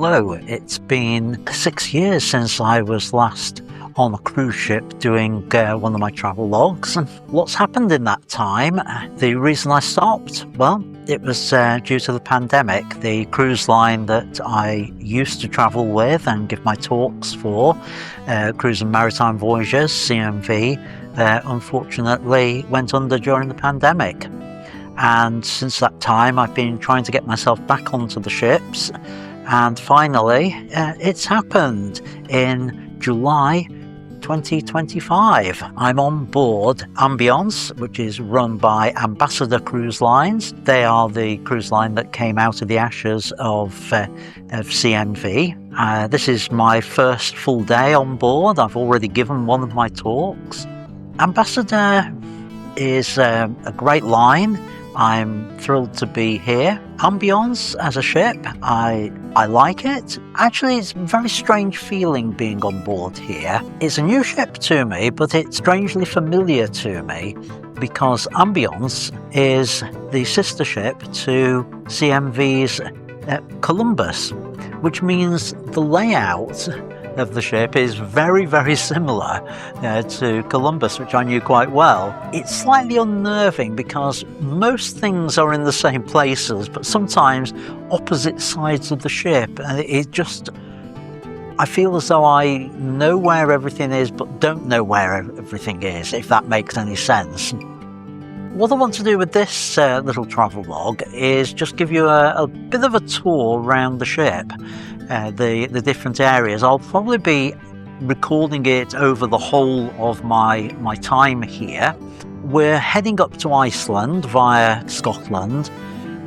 Hello, it's been 6 years since I was last on a cruise ship doing one of my travel logs, and what's happened in that time? The reason I stopped? Well, it was due to the pandemic. The cruise line that I used to travel with and give my talks for, Cruise and Maritime Voyages, CMV, unfortunately went under during the pandemic. And since that time I've been trying to get myself back onto the ships, and finally it's happened in July 2025. I'm on board Ambiance, which is run by Ambassador Cruise Lines. They are the cruise line that came out of the ashes of CMV. This is my first full day on board. I've already given one of my talks. Ambassador is a great line. I'm thrilled to be here. Ambiance as a ship, I like it. Actually, it's a very strange feeling being on board here. It's a new ship to me, but it's strangely familiar to me because Ambiance is the sister ship to CMV's Columbus, which means the layout of the ship is very, very similar to Columbus, which I knew quite well. It's slightly unnerving because most things are in the same places, but sometimes opposite sides of the ship, and I feel as though I know where everything is but don't know where everything is, if that makes any sense. What I want to do with this little travel log is just give you a bit of a tour around the ship, the different areas. I'll probably be recording it over the whole of my time here. We're heading up to Iceland via Scotland,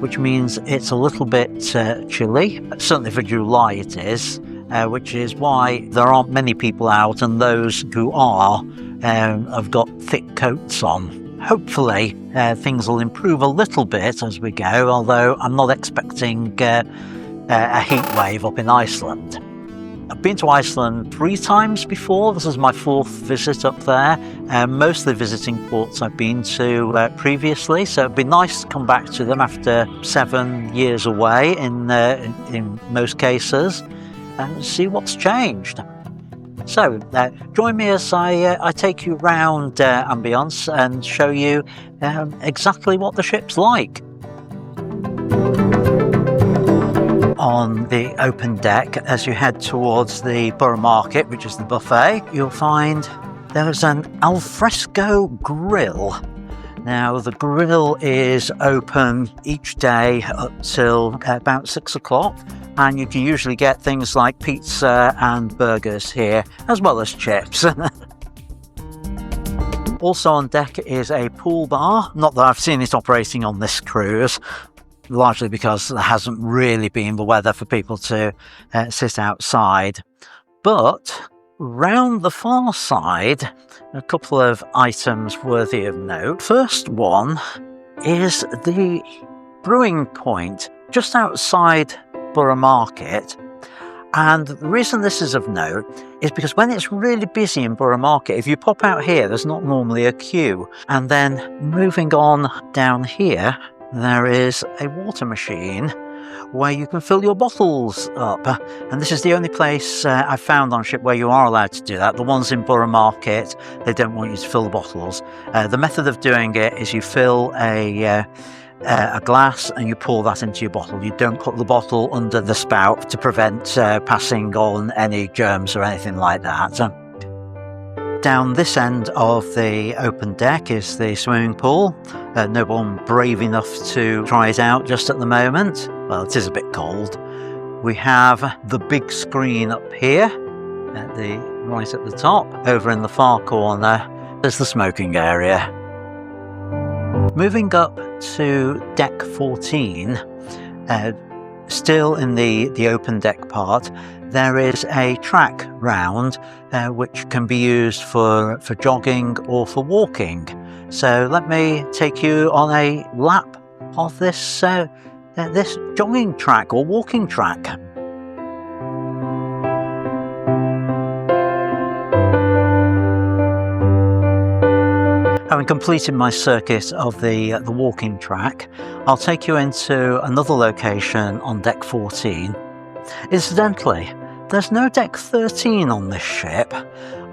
which means it's a little bit chilly. Certainly for July it is, which is why there aren't many people out, and those who are have got thick coats on. Hopefully things will improve a little bit as we go, although I'm not expecting a heat wave up in Iceland. I've been to Iceland 3 times before. This is my 4th visit up there, mostly visiting ports I've been to previously, so it'd be nice to come back to them after 7 years away in most cases and see what's changed. So join me as I take you round Ambiance and show you exactly what the ship's like. On the open deck, as you head towards the Borough Market, which is the buffet, you'll find there's an alfresco grill. Now, the grill is open each day up till about 6 o'clock, and you can usually get things like pizza and burgers here, as well as chips. Also on deck is a pool bar. Not that I've seen it operating on this cruise, largely because there hasn't really been the weather for people to sit outside. But round the far side, a couple of items worthy of note. First one is the brewing point just outside Borough Market. And the reason this is of note is because when it's really busy in Borough Market, if you pop out here, there's not normally a queue. And then moving on down here, there is a water machine where you can fill your bottles up. And this is the only place I've found on ship where you are allowed to do that. The ones in Borough Market, they don't want you to fill the bottles. The method of doing it is you fill a glass and you pour that into your bottle. You don't put the bottle under the spout to prevent passing on any germs or anything like that. Down this end of the open deck is the swimming pool. No one brave enough to try it out just at the moment. Well, it is a bit cold. We have the big screen up here right at the top. Over in the far corner, there's the smoking area. Moving up to deck 14, still in the open deck part, there is a track round which can be used for jogging or for walking. So let me take you on a lap of this jogging track or walking track. Having completed my circuit of the walking track, I'll take you into another location on deck 14. Incidentally, there's no deck 13 on this ship.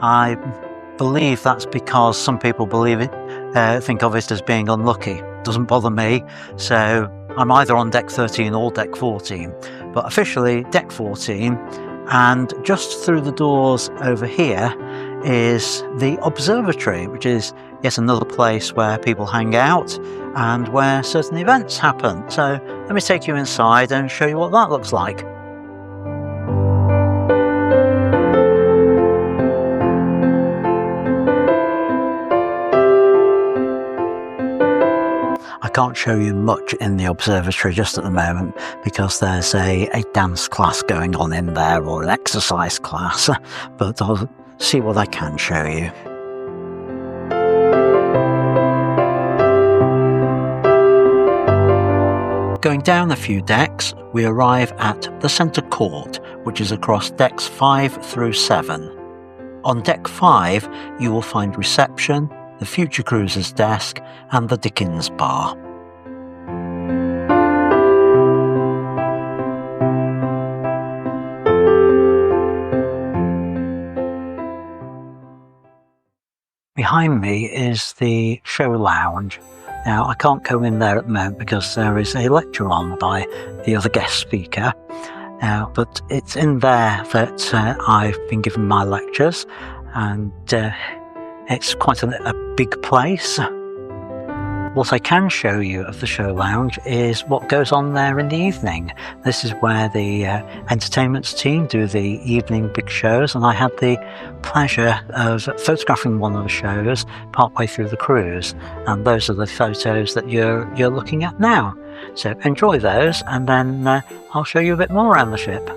I believe that's because some people think of it as being unlucky. Doesn't bother me, so I'm either on deck 13 or deck 14, but officially deck 14, and just through the doors over here is the observatory, which is yet another place where people hang out and where certain events happen. So let me take you inside and show you what that looks like. I can't show you much in the observatory just at the moment because there's a dance class going on in there, or an exercise class, but I'll see what I can show you. Going down a few decks, we arrive at the centre court, which is across decks 5 through 7. On deck 5, you will find reception, the Future Cruiser's desk, and the Dickens bar. Behind me is the show lounge. Now, I can't go in there at the moment because there is a lecture on by the other guest speaker. But it's in there that I've been given my lectures, and it's quite a big place. What I can show you of the show lounge is what goes on there in the evening. This is where the entertainments team do the evening big shows, and I had the pleasure of photographing one of the shows partway through the cruise, and those are the photos that you're looking at now. So enjoy those, and then I'll show you a bit more around the ship.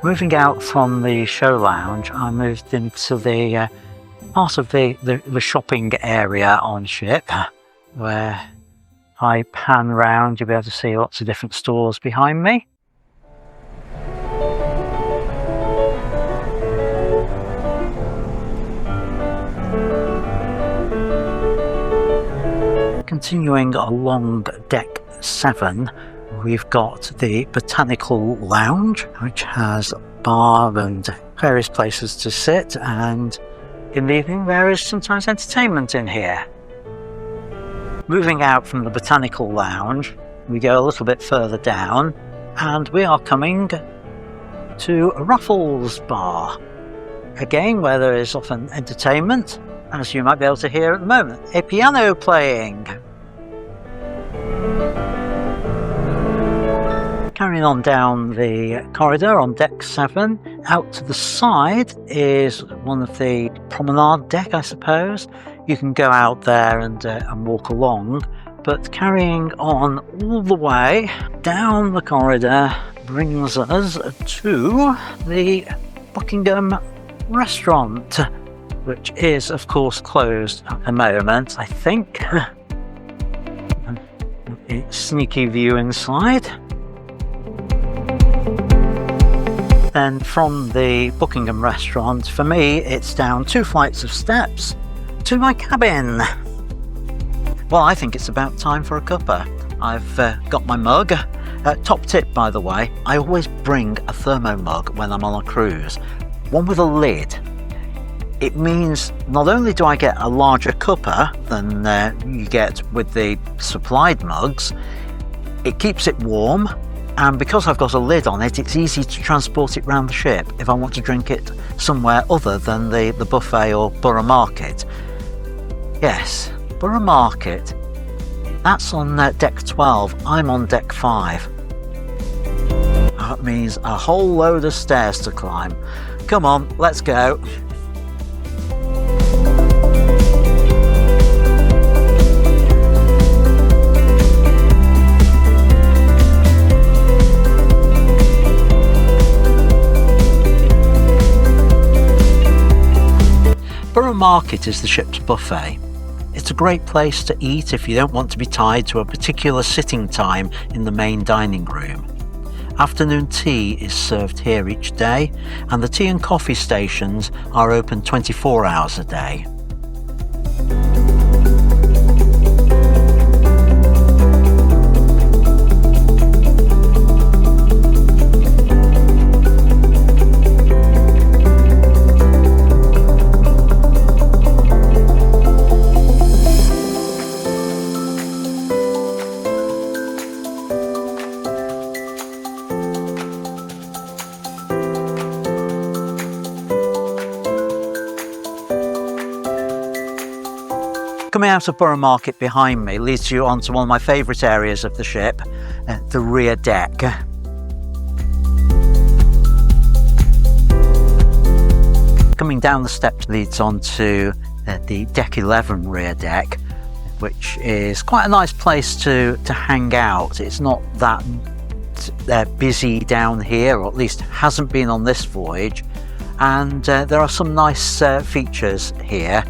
Moving out from the show lounge, I moved into the part of the shopping area on ship, where I pan round, you'll be able to see lots of different stores behind me. Continuing along deck 7, we've got the Botanical Lounge, which has a bar and various places to sit, and in the evening there is sometimes entertainment in here. Moving out from the Botanical Lounge, we go a little bit further down, and we are coming to Ruffles Bar, again where there is often entertainment, as you might be able to hear at the moment, a piano playing. Carrying on down the corridor on deck 7, out to the side is one of the promenade deck, I suppose. You can go out there and walk along, but carrying on all the way down the corridor brings us to the Buckingham restaurant, which is of course closed at the moment, I think. A sneaky view inside. Then from the Buckingham restaurant, for me, it's down 2 flights of steps to my cabin. Well, I think it's about time for a cuppa. I've got my mug. Top tip, by the way, I always bring a thermo mug when I'm on a cruise, one with a lid. It means not only do I get a larger cuppa than you get with the supplied mugs, it keeps it warm. And because I've got a lid on it, it's easy to transport it around the ship if I want to drink it somewhere other than the buffet or Borough Market. Yes, Borough Market. That's on deck 12. I'm on deck 5. That means a whole load of stairs to climb. Come on, let's go. Borough Market is the ship's buffet. It's a great place to eat if you don't want to be tied to a particular sitting time in the main dining room. Afternoon tea is served here each day, and the tea and coffee stations are open 24 hours a day. Coming out of Borough Market behind me leads you onto one of my favourite areas of the ship, the rear deck. Coming down the steps leads onto the Deck 11 rear deck, which is quite a nice place to hang out. It's not that busy down here, or at least hasn't been on this voyage, and there are some nice features here.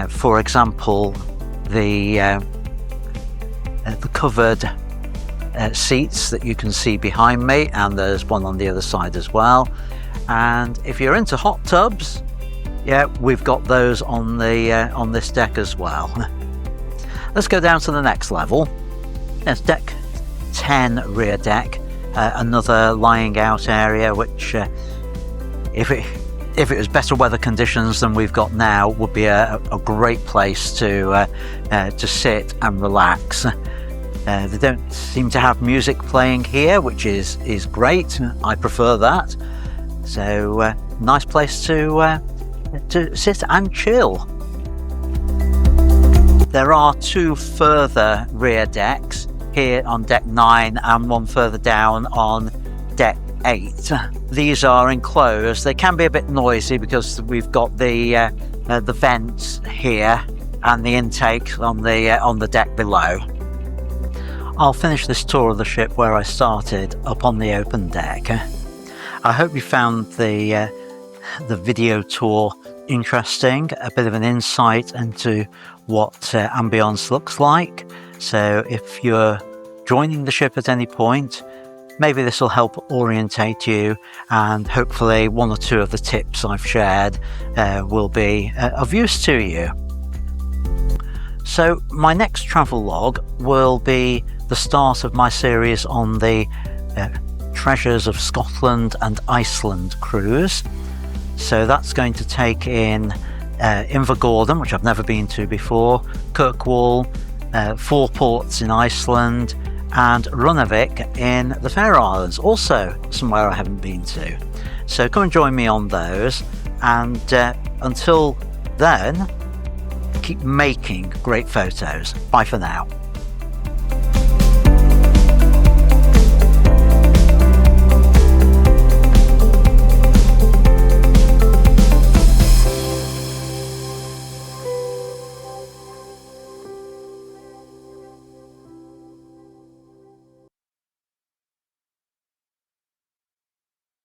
For example, the covered seats that you can see behind me, and there's one on the other side as well. And if you're into hot tubs, yeah, we've got those on this deck as well. Let's go down to the next level. There's Deck 10 rear deck, another lying out area, which if it was better weather conditions than we've got now, would be a great place to sit and relax. They don't seem to have music playing here, which is great. I prefer that. So nice place to sit and chill. There are two further rear decks here on Deck 9 and one further down on Deck 8. These are enclosed. They can be a bit noisy because we've got the vents here and the intake on the deck below. I'll finish this tour of the ship where I started, up on the open deck. I hope you found the video tour interesting, a bit of an insight into what ambience looks like. So if you're joining the ship at any point, maybe this will help orientate you, and hopefully one or two of the tips I've shared will be of use to you. So my next travel log will be the start of my series on the Treasures of Scotland and Iceland cruise. So that's going to take in Invergordon, which I've never been to before, Kirkwall, 4 ports in Iceland, and Runavík in the Faroe Islands, also somewhere I haven't been to. So come and join me on those, and until then, keep making great photos. Bye for now.